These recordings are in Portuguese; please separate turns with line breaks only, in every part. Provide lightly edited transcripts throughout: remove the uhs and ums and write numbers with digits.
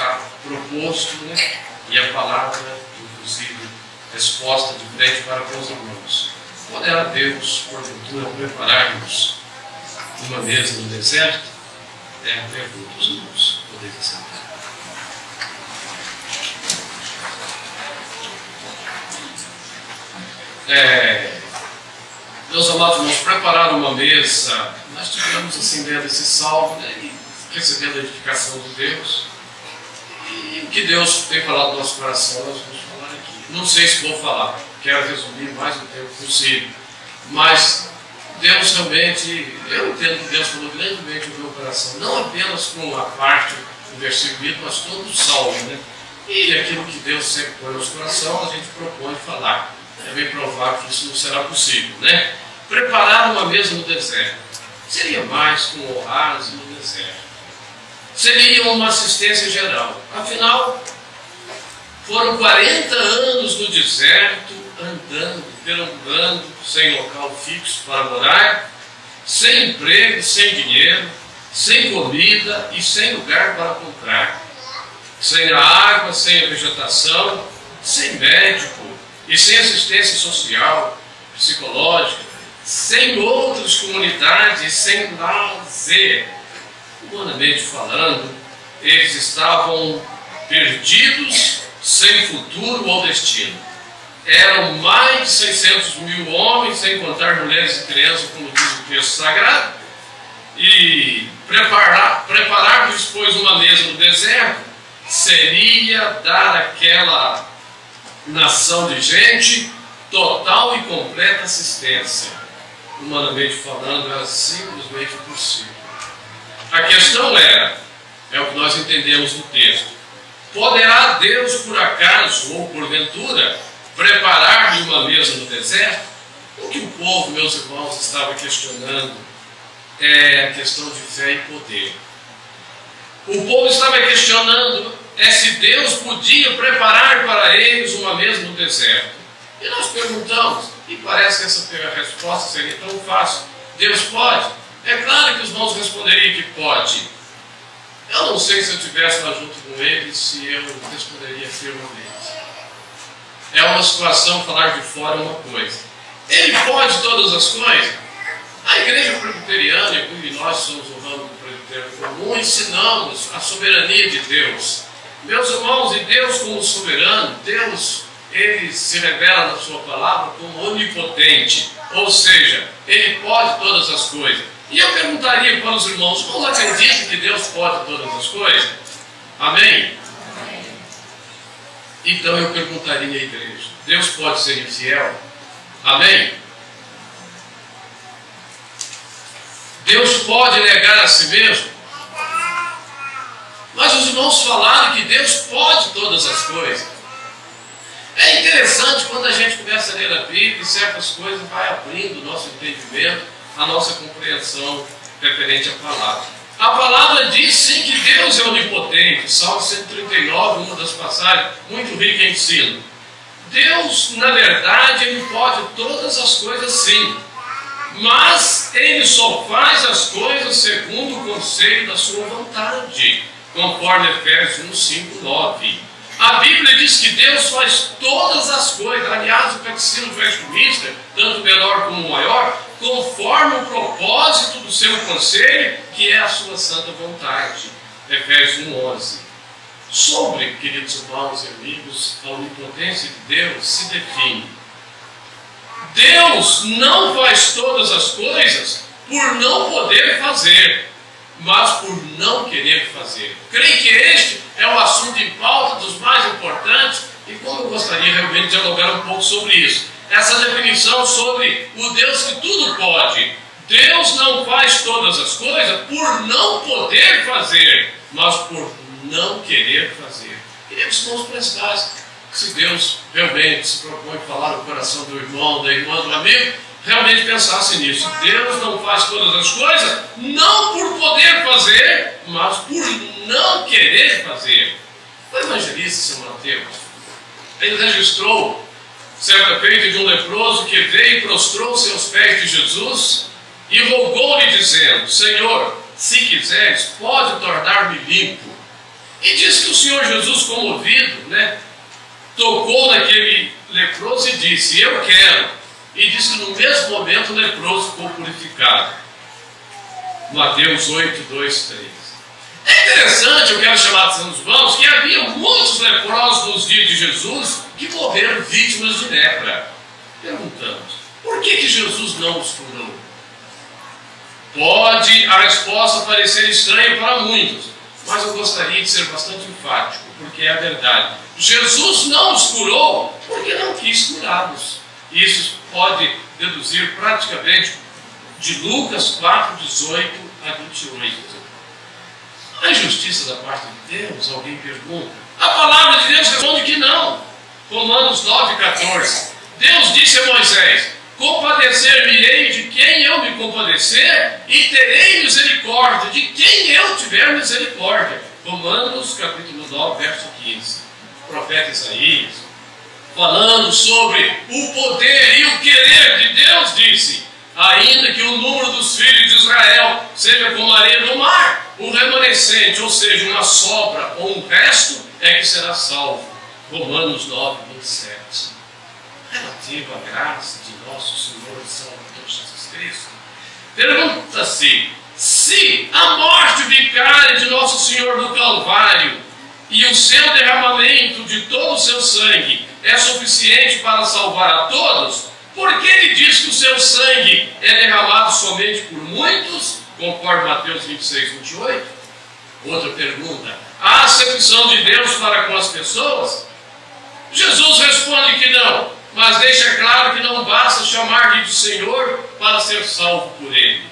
está proposto, né? E a palavra, inclusive, resposta de frente para com os irmãos. Poderá Deus, porventura, preparar-nos uma mesa no deserto? É a pergunta dos irmãos. Poderia sentar. Meus amados irmãos, preparar uma mesa, nós tivemos assim dentro desse salmo, né, e recebendo a edificação de Deus, e o que Deus tem falado no nosso coração, nós vamos falar aqui. Não sei se vou falar, quero resumir mais do tempo possível, mas Deus realmente, eu entendo que Deus falou grandemente no meu coração, não apenas com a parte do versículo, mas todo o salmo, né? E aquilo que Deus sempre põe no nosso coração, a gente propõe falar. É bem provável que isso não será possível, né? Preparar uma mesa no deserto seria mais que um oásis no deserto. Seria uma assistência geral. Afinal, foram 40 anos no deserto, andando, perambulando, sem local fixo para morar, sem emprego, sem dinheiro, sem comida e sem lugar para comprar. Sem a água, sem a vegetação, sem médico e sem assistência social, psicológica, sem outras comunidades, sem lazer. Humanamente falando, eles estavam perdidos, sem futuro ou destino. Eram mais de 600 mil homens, sem contar mulheres e crianças, como diz o texto sagrado. E preparar-lhes, pois, uma mesa no deserto seria dar àquela nação de gente total e completa assistência. Humanamente falando, era simplesmente impossível. A questão era, é o que nós entendemos no texto, poderá Deus por acaso ou porventura preparar-lhe uma mesa no deserto? O que o povo, meus irmãos, estava questionando é a questão de fé e poder. O povo estava questionando se Deus podia preparar para eles uma mesa no deserto. E nós perguntamos, e parece que essa resposta seria tão fácil. Deus pode? É claro que os irmãos responderiam que pode. Eu não sei se eu estivesse lá junto com eles, se eu responderia firmemente. É uma situação, falar de fora é uma coisa. Ele pode todas as coisas? A igreja presbiteriana, e nós somos o ramo do presbitério comum, ensinamos a soberania de Deus. Meus irmãos, e Deus como soberano, Deus, Ele se revela na sua palavra como onipotente. Ou seja, Ele pode todas as coisas. E eu perguntaria para os irmãos, irmãos acreditam que Deus pode todas as coisas? Amém? Amém. Então eu perguntaria à igreja, Deus pode ser infiel? Amém? Deus pode negar a si mesmo? Mas os irmãos falaram que Deus pode todas as coisas. É interessante quando a gente começa a ler a Bíblia e certas coisas vai abrindo o nosso entendimento, a nossa compreensão referente à palavra. A palavra diz sim que Deus é onipotente. Salmo 139, uma das passagens muito rica em ensino. Deus, na verdade, Ele pode todas as coisas sim. Mas Ele só faz as coisas segundo o conselho da sua vontade, conforme Efésios 1, 5, 9. A Bíblia diz que Deus faz todas as coisas. Aliás, o catecismo Westminster, tanto menor como maior, conforme o propósito do seu conselho, que é a sua santa vontade. Efésios 1, 11. Sobre, queridos irmãos e amigos, a onipotência de Deus se define. Deus não faz todas as coisas por não poder fazer, mas por não querer fazer. Creio que este é o assunto em pauta dos mais importantes, e como eu gostaria realmente de dialogar um pouco sobre isso. Essa definição sobre o Deus que tudo pode. Deus não faz todas as coisas por não poder fazer, mas por não querer fazer. Queria que os irmãos prestassem, se Deus realmente se propõe falar no coração do irmão, da irmã, do amigo, realmente pensasse nisso. Deus não faz todas as coisas, não por poder fazer, mas por não querer fazer. O evangelista São Mateus, ele registrou certa feita de um leproso que veio e prostrou-se aos pés de Jesus e rogou-lhe dizendo: Senhor, se quiseres, pode tornar-me limpo. E diz que o Senhor Jesus, comovido, né, tocou naquele leproso e disse: eu quero. E disse que no mesmo momento o leproso ficou purificado. Mateus 8, 2, 3. É interessante, eu quero chamar a atenção dos irmãos, que havia muitos leprosos nos dias de Jesus que morreram vítimas de lepra. Perguntamos, por que Jesus não os curou? Pode a resposta parecer estranha para muitos, mas eu gostaria de ser bastante enfático, porque é a verdade. Jesus não os curou porque não quis curá-los. Isso pode deduzir praticamente de Lucas 4, 18 a 28. A injustiça da parte de Deus, alguém pergunta. A palavra de Deus responde que não. Romanos 9, 14. Deus disse a Moisés: compadecer-me-ei de quem eu me compadecer, e terei misericórdia de quem eu tiver misericórdia. Romanos capítulo 9, verso 15. O profeta Isaías, falando sobre o poder e o querer de Deus, disse: ainda que o número dos filhos de Israel seja como a areia do mar, o remanescente, ou seja, uma sobra ou um resto, é que será salvo. Romanos 9, 27. Relativo à graça de nosso Senhor e Salvador Jesus Cristo, pergunta-se se a morte vicária de nosso Senhor no Calvário e o seu derramamento de todo o seu sangue é suficiente para salvar a todos. Porque ele diz que o seu sangue é derramado somente por muitos, conforme Mateus 26, 28? Outra pergunta: há acepção de Deus para com as pessoas? Jesus responde que não, mas deixa claro que não basta chamar-lhe de Senhor para ser salvo por ele.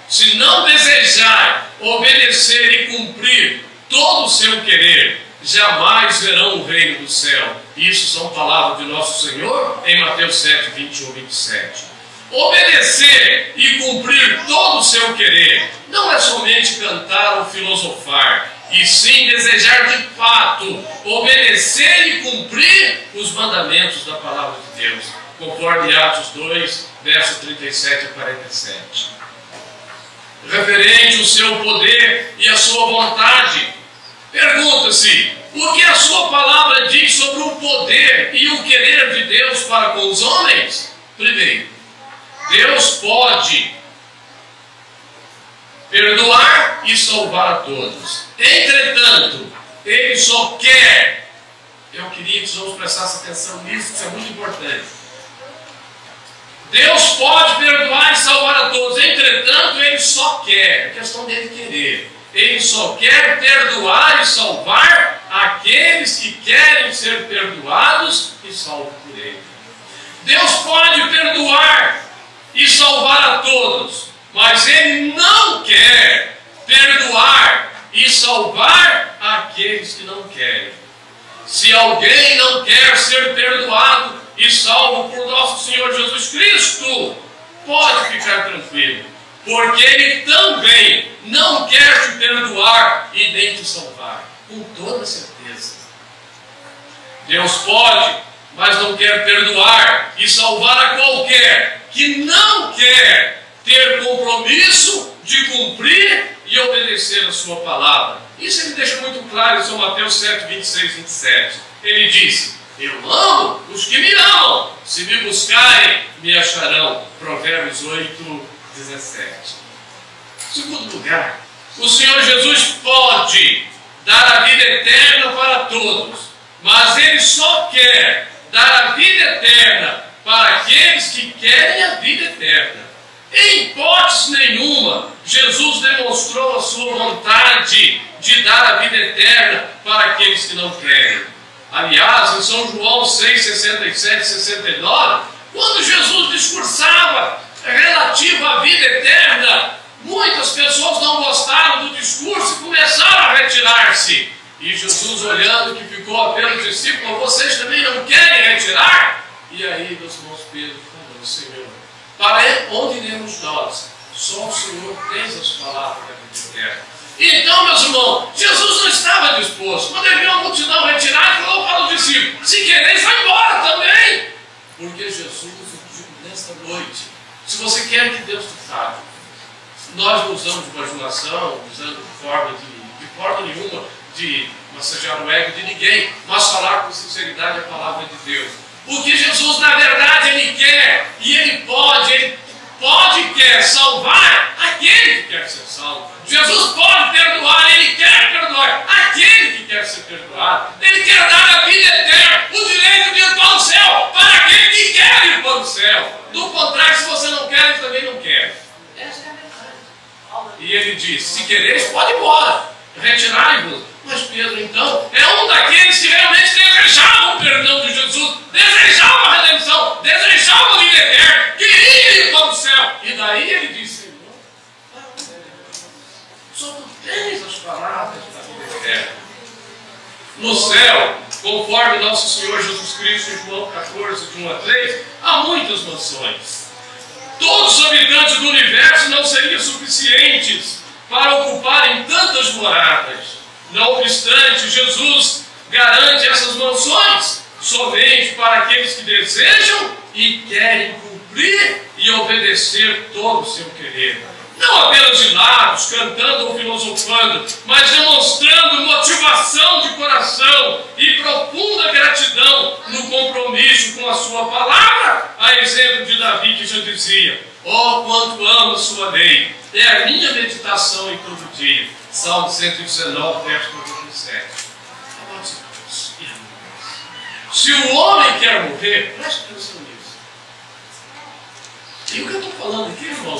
Se não desejar obedecer e cumprir todo o seu querer, jamais verão o reino do céu. Isso são palavras de nosso Senhor em Mateus 7, 21, 27. Obedecer e cumprir todo o seu querer não é somente cantar ou filosofar, e sim desejar de fato obedecer e cumprir os mandamentos da palavra de Deus, conforme Atos 2, verso 37 a 47. Referente ao seu poder e a sua vontade, pergunta-se: o que a sua palavra diz sobre o poder e o querer de Deus para com os homens? Primeiro, Deus pode perdoar e salvar a todos. Entretanto, Ele só quer. Eu queria que os irmãos prestassem atenção nisso, isso é muito importante. Deus pode perdoar e salvar a todos. Entretanto, Ele só quer. É questão dele querer. Ele só quer perdoar e salvar aqueles que querem ser perdoados e salvos por Ele. Deus pode perdoar e salvar a todos, mas Ele não quer perdoar e salvar aqueles que não querem. Se alguém não quer ser perdoado e salvo por nosso Senhor Jesus Cristo, pode ficar tranquilo, porque Ele também não quer te perdoar e nem te salvar, com toda certeza. Deus pode, mas não quer perdoar e salvar a qualquer que não quer ter compromisso de cumprir e obedecer a sua palavra. Isso Ele deixa muito claro em São Mateus 7, 26, 27. Ele disse: eu amo os que me amam, se me buscarem, me acharão. Provérbios 8, 17. Segundo lugar, o Senhor Jesus pode dar a vida eterna para todos, mas Ele só quer dar a vida eterna para aqueles que querem a vida eterna. Em hipótese nenhuma, Jesus demonstrou a sua vontade de dar a vida eterna para aqueles que não querem. Aliás, em São João 6, 67 e 69, quando Jesus discursava relativo à vida eterna, muitas pessoas não gostaram do discurso e começaram a retirar-se. E Jesus, olhando que ficou apenas discípulo: vocês também não querem retirar? E aí, meus irmãos, Pedro falou: Senhor, para onde iremos nós? Só o Senhor tem as palavras da vida eterna. Então, meus irmãos, Jesus não estava disposto. Quando ele viu a multidão retirar, ele falou para os discípulos: se quereis, vai embora também. Porque Jesus, eu digo nesta noite, se você quer que Deus te fale, nós não usamos imaginação, usando de forma nenhuma de massagear o ego de ninguém, mas falar com sinceridade a palavra de Deus. O que Jesus, na verdade, Ele quer, e Ele pode e quer salvar aquele que quer ser salvo. Jesus pode perdoar, Ele quer perdoar aquele que quer ser perdoado. Ele quer dar a vida eterna, o direito de ir para o céu, para aquele que quer ir para o céu. Do contrário, se você não quer, Ele também não quer. Essa é a verdade. E Ele diz, se quereis, pode ir embora, retirai-vos. Mas Pedro, então, é um daqueles que realmente desejavam o perdão de Jesus, desejavam a redenção, desejavam a vida eterna, queria ir para o céu. E daí ele disse, Senhor, só tu tens as palavras da vida eterna. No céu, conforme nosso Senhor Jesus Cristo em João 14, de 1 a 3, há muitas mansões. Todos os habitantes do universo não seriam suficientes para ocuparem tantas moradas. Não obstante, Jesus garante essas mansões somente para aqueles que desejam e querem cumprir e obedecer todo o seu querer. Não apenas de lábios, cantando ou filosofando, mas demonstrando motivação de coração e profunda gratidão no compromisso com a sua palavra, a exemplo de Davi, que já dizia, ó, quanto amo a sua lei, é a minha meditação em todo dia. Salmo 119, verso 97. Se o homem quer morrer, preste atenção nisso. E o que eu estou falando aqui, irmão,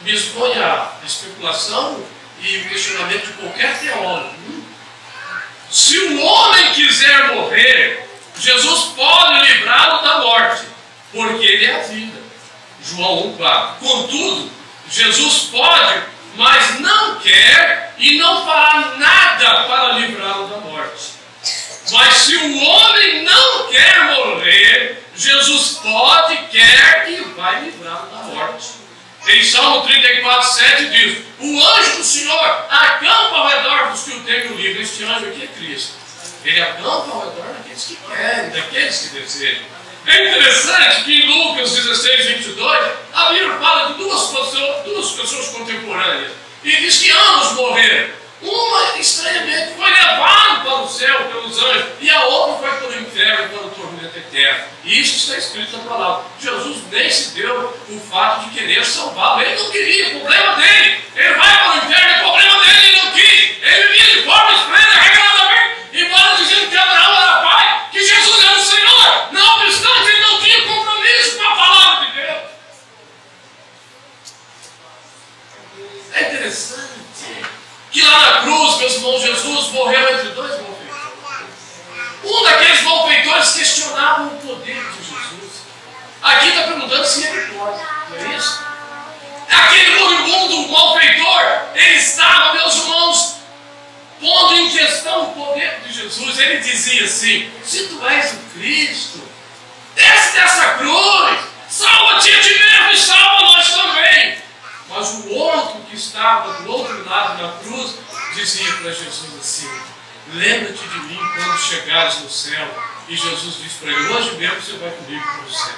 me expõe a especulação e o questionamento de qualquer teólogo. Se o homem quiser morrer, Jesus pode livrá-lo da morte, porque ele é a vida. João 1,4. Contudo, Jesus pode, mas não quer e não fará nada para livrá-lo da morte. Mas se o homem não quer morrer, Jesus pode, quer e vai livrá-lo da morte. Em Salmo 34, 7 diz, o anjo do Senhor acampa ao redor dos que o têm no livro. Este anjo aqui é Cristo. Ele acampa ao redor daqueles que querem, daqueles que desejam. É interessante que em Lucas 16, 22, a Bíblia fala de duas pessoas contemporâneas. E diz que ambos morreram. Uma, estranhamente, foi levada para o céu pelos anjos, e a outra foi para o inferno, para o tormento eterno. E isso está escrito na palavra. Jesus nem se deu o fato de querer salvá-lo. Ele não queria, o problema dele. Ele vai para o inferno, o problema dele, ele não quis. Ele vivia de forma esplêndida, regaladamente, embora dizendo que Abraão era pai, que Jesus era o Senhor. Não obstante, ele não tinha compromisso com a palavra de Deus. É interessante que lá na cruz, meus irmãos, Jesus morreu entre dois malfeitores. Um daqueles malfeitores questionava o poder de Jesus. Aqui está perguntando se ele pode, não é isso? Aquele moribundo malfeitor, ele estava, meus irmãos, pondo em questão o poder de Jesus. Ele dizia assim, se tu és o Cristo, desce dessa cruz, salva-te a ti mesmo e salva nós também. Mas o outro que estava do outro lado da cruz dizia para Jesus assim, lembra-te de mim quando chegares no céu. E Jesus disse para ele, hoje mesmo você vai comigo para o céu.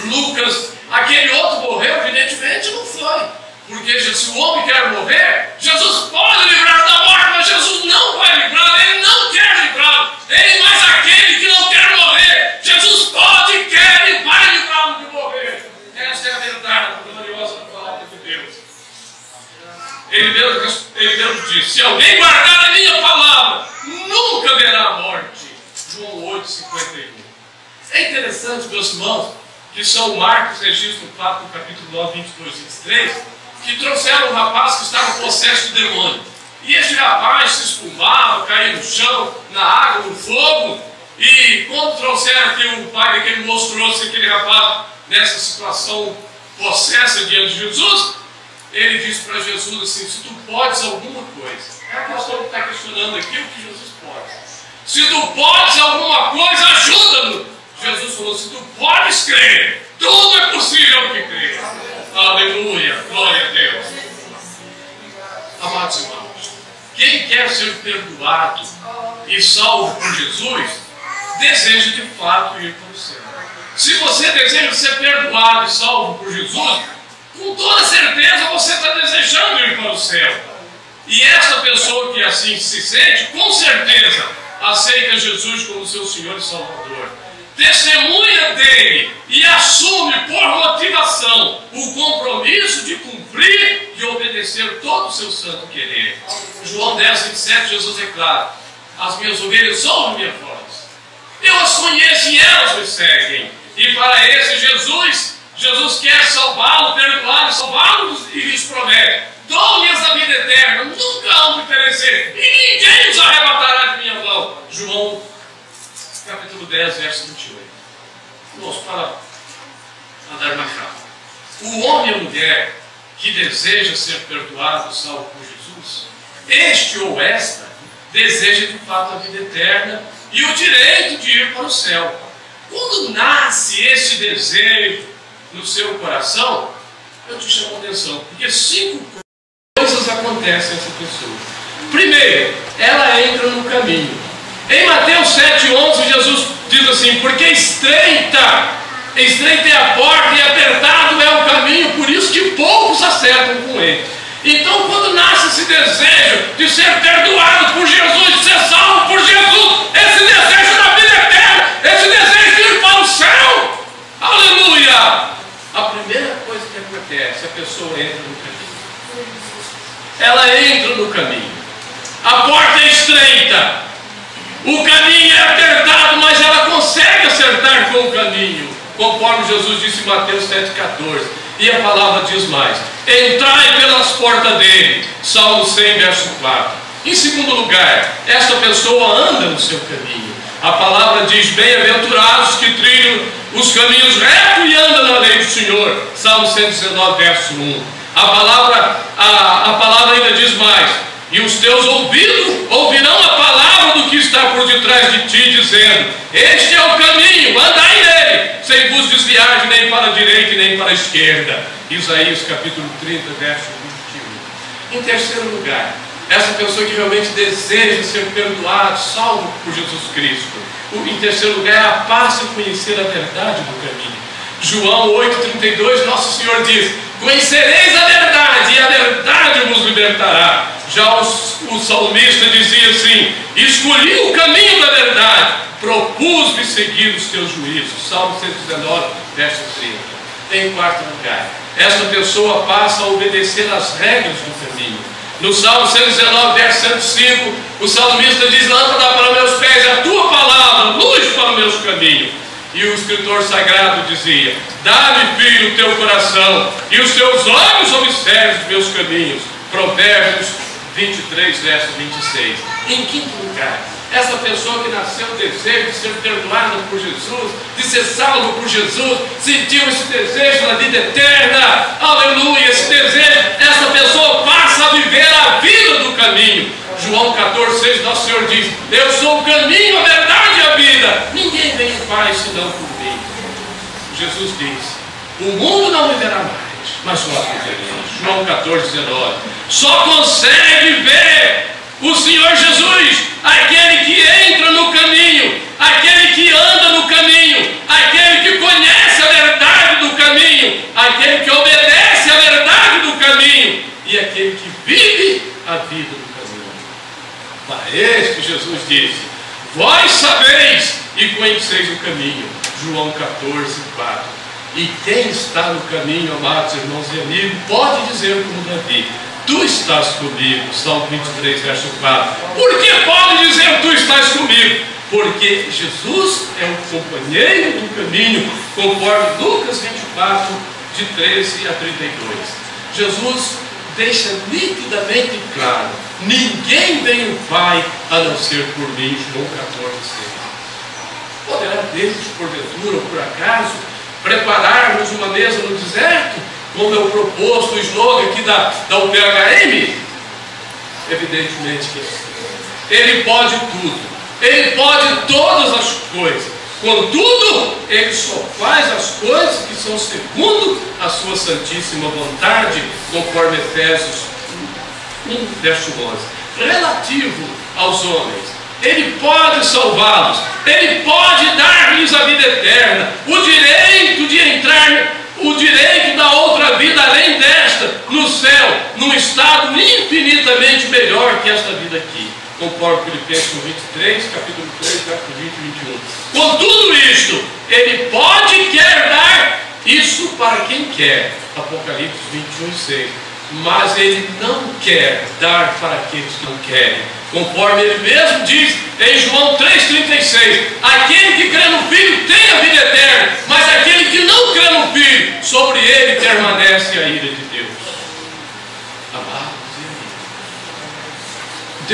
Lucas, aquele outro morreu, evidentemente não foi. Porque se o homem quer morrer, Jesus pode livrar da morte, mas Jesus não vai livrá-lo, ele não quer livrá-lo. Ele, mas aquele que não quer morrer, Jesus pode, quer e vai livrá-lo de morrer. Essa é a verdade gloriosa da palavra de Deus. Ele mesmo diz, se alguém guardar a minha palavra, nunca verá a morte. João 8, 51. É interessante, meus irmãos, que São Marcos registra o fato no capítulo 9, 22 e 23, que trouxeram um rapaz que estava possesso de demônio. E esse rapaz se espumava, caía no chão, na água, no fogo. E quando trouxeram aqui, o pai daquele moço trouxe aquele rapaz nessa situação possessa diante de Jesus, ele disse para Jesus assim, se tu podes alguma coisa. É a questão que está questionando aqui o que Jesus pode. Se tu podes alguma coisa, ajuda-nos. Jesus falou, se tu podes crer, tudo é possível ao que crer. Aleluia, glória a Deus. Amados irmãos, quem quer ser perdoado e salvo por Jesus, deseja de fato ir para o céu. Se você deseja ser perdoado e salvo por Jesus, com toda certeza você está desejando ir para o céu. E essa pessoa que assim se sente, com certeza, aceita Jesus como seu Senhor e Salvador. Testemunha dele e assume por motivação o compromisso de cumprir e obedecer todo o seu santo querer. João 10, 27, Jesus declara: as minhas ovelhas ouvem minha voz, eu as conheço e elas me seguem. E para esse Jesus quer salvá-lo, perdoá-lo, salvá-lo e lhes promete: dou-lhes a vida eterna, nunca hão de perecer, e ninguém os arrebatará de minha mão. João capítulo 10, verso 28. Vamos para andar mais rápido. O homem e a mulher que deseja ser perdoado, salvo por Jesus, este ou esta deseja de fato a vida eterna e o direito de ir para o céu. Quando nasce esse desejo no seu coração, eu te chamo a atenção, porque 5 coisas acontecem a essa pessoa. Primeiro, ela entra no caminho. Em Mateus 7,11, Jesus diz assim: porque estreita é a porta e apertado é o caminho, por isso que poucos acertam com ele. Então, quando nasce esse desejo de ser perdoado por Jesus, de ser salvo por Jesus, esse desejo da vida eterna, esse desejo de ir para o céu, aleluia! A primeira coisa que acontece, a pessoa entra no caminho. Ela entra no caminho. A porta é estreita, o caminho é apertado, mas ela consegue acertar com o caminho, conforme Jesus disse em Mateus 7,14. E a palavra diz mais: entrai pelas portas dele. Salmo 100, verso 4. Em segundo lugar, esta pessoa anda no seu caminho. A palavra diz: bem-aventurados que trilham os caminhos retos e andam na lei do Senhor. Salmo 119, verso 1. A palavra ainda diz mais: e os teus ouvidos ouvirão a palavra do que está por detrás de ti, dizendo: este é o caminho, andai nele, sem vos desviar nem para a direita e nem para a esquerda. Isaías capítulo 30, verso 21. Em terceiro lugar, essa pessoa que realmente deseja ser perdoado, salvo por Jesus Cristo. Em terceiro lugar, ela passa a conhecer a verdade do caminho. João 8,32, nosso Senhor diz: conhecereis a verdade, e a verdade vos libertará. Já o salmista dizia assim: escolhi o caminho da verdade, propus-me seguir os teus juízos. Salmo 119, verso 30. Em quarto lugar, esta pessoa passa a obedecer às regras do caminho. No Salmo 119, verso 105, o salmista diz: lâmpada para meus pés, a tua palavra, luz para os meus caminhos. E o escritor sagrado dizia: dá-me, filho, o teu coração, e os teus olhos observem os meus caminhos. Provérbios 23, verso 26. Em quinto lugar, essa pessoa que nasceu o desejo de ser perdoada por Jesus, de ser salvo por Jesus, sentiu esse desejo da vida eterna, aleluia, esse desejo, essa pessoa passa a viver a vida do caminho. João 14, 6, nosso Senhor diz: eu sou o caminho, a verdade e a vida, ninguém vem ao Pai senão por mim. Jesus diz: o mundo não me verá mais, mas nós veremos. João 14, 19. Só consegue ver o Senhor Jesus aquele que entra no caminho, aquele que anda no caminho, aquele que conhece a verdade do caminho, aquele que obedece a verdade do caminho e aquele que vive a vida do caminho. Para este Jesus disse: vós sabeis e conheceis o caminho. João 14, 4. E quem está no caminho, amados irmãos e amigos, pode dizer como Davi: tu estás comigo. Salmo 23, verso 4. Por que pode dizer tu estás comigo? Porque Jesus é o companheiro do caminho, conforme Lucas 24, de 13 a 32. Jesus deixa nitidamente claro: ninguém vem ao Pai a não ser por mim. João 14, 6. Poderá Deus, porventura ou por acaso, prepararmos uma mesa no deserto, como é o proposto, o slogan aqui da UPHM? Evidentemente que sim. Ele pode tudo, ele pode todas as coisas. Contudo, ele só faz as coisas que são segundo a sua santíssima vontade, conforme Efésios 1, verso 11. Relativo aos homens, ele pode salvá-los, ele pode dar-lhes a vida eterna, o direito de entrar, o direito da outra vida além desta, no céu, num estado infinitamente melhor que esta vida aqui. Conforme Filipenses 23, capítulo 3, verso 20 e 21. Com tudo isto, ele pode e quer dar isso para quem quer. Apocalipse 21 e 6. Mas ele não quer dar para aqueles que não querem. Conforme ele mesmo diz em João 3,36. Aquele que crê no Filho tem a vida eterna, mas aquele que não crê no Filho, sobre ele permanece a ira de Deus. Amados e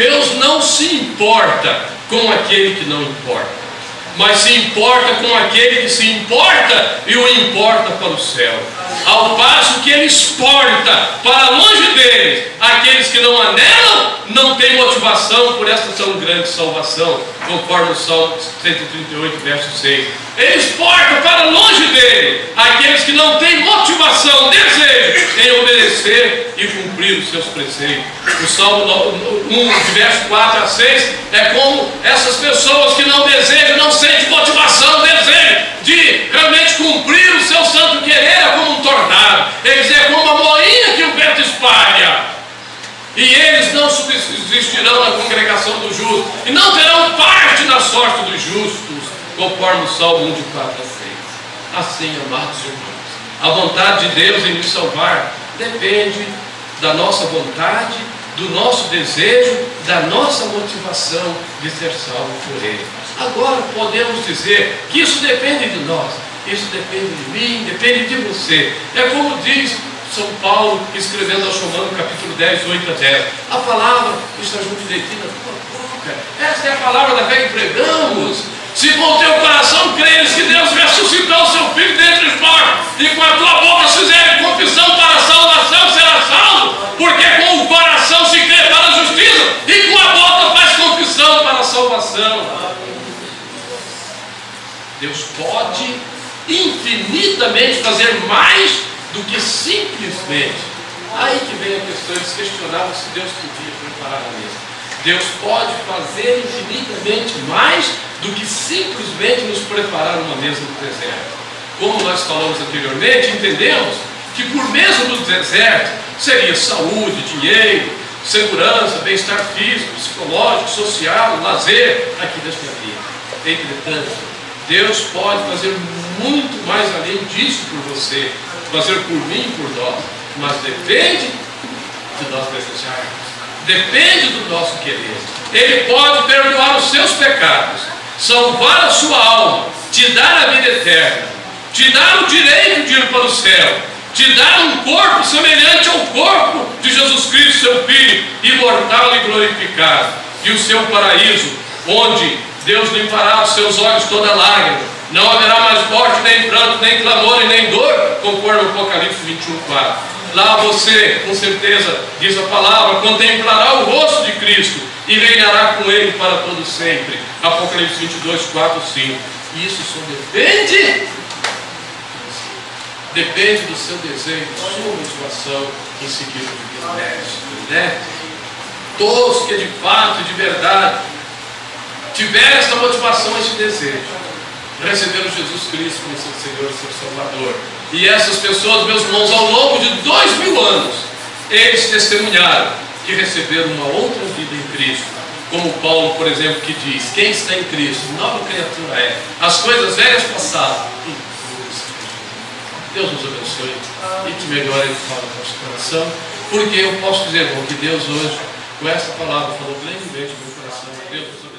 amigos, Deus não se importa com aquele que não importa, mas se importa com aquele que se importa e o importa para o céu. Ao passo que ele exporta para longe deles aqueles que não anelam, não têm motivação por esta tão grande salvação, conforme o Salmo 138, verso 6. Ele exporta para longe dele aqueles que não têm motivação, desejo em obedecer e cumprir os seus preceitos. O Salmo 1, verso 4 a 6 é como essas pessoas que não desejam, não sentem motivação, desejo de realmente cumprir o seu santo querer, é como um tornado. Eles é como a moinha que o vento espalha. E eles não subsistirão na congregação dos justos, e não terão parte na sorte dos justos, conforme o Salmo 1, de 4 a 6. Assim, amados irmãos, a vontade de Deus em nos salvar depende da nossa vontade, do nosso desejo, da nossa motivação de ser salvo por Ele. Agora podemos dizer que isso depende de nós, isso depende de mim, depende de você. É como diz São Paulo, escrevendo aos Romanos, capítulo 10, 8 a 10. A palavra está junto direitinho na tua boca. Esta é a palavra da fé que pregamos. Se com o teu coração creres que Deus ressuscitou o seu Filho dentre os mortos, e com a tua boca fizeres confissão para a salvação, será salvo. Porque com o coração se crê para a justiça, e com a boca faz confissão para a salvação. Deus pode infinitamente fazer mais do que simplesmente. Aí que vem a questão de se questionar se Deus podia preparar a mesa. Deus pode fazer infinitamente mais do que simplesmente nos preparar uma mesa no deserto. Como nós falamos anteriormente, entendemos que por mesa no deserto seria saúde, dinheiro, segurança, bem-estar físico, psicológico, social, lazer aqui desta vida. Entretanto, Deus pode fazer muito mais além disso por você, fazer por mim e por nós, mas depende de nós desejarmos, depende do nosso querer. Ele pode perdoar os seus pecados, salvar a sua alma, te dar a vida eterna, te dar o direito de ir para o céu, te dar um corpo semelhante ao corpo de Jesus Cristo, seu Filho, imortal e glorificado, e o seu paraíso, onde Deus limpará os seus olhos toda lágrima, não haverá mais morte, nem pranto, nem clamor e nem dor, conforme o Apocalipse 21, 4. Lá você, com certeza, diz a palavra, contemplará o rosto de Cristo e reinará com Ele para todo sempre. Apocalipse 22, 4, 5. E isso só depende do seu desejo, da sua motivação em seguir o que né? Todos que de fato, de verdade, tiver essa motivação, esse desejo, receberam Jesus Cristo como seu Senhor e seu Salvador. E essas pessoas, meus irmãos, ao longo de 2000 anos, eles testemunharam que receberam uma outra vida em Cristo. Como Paulo, por exemplo, que diz: quem está em Cristo, nova criatura é. As coisas velhas passaram. Deus nos abençoe e te melhore e fale no nosso coração. Porque eu posso dizer, irmão, que Deus hoje, com essa palavra, falou plenamente no meu coração. Deus nos abençoe.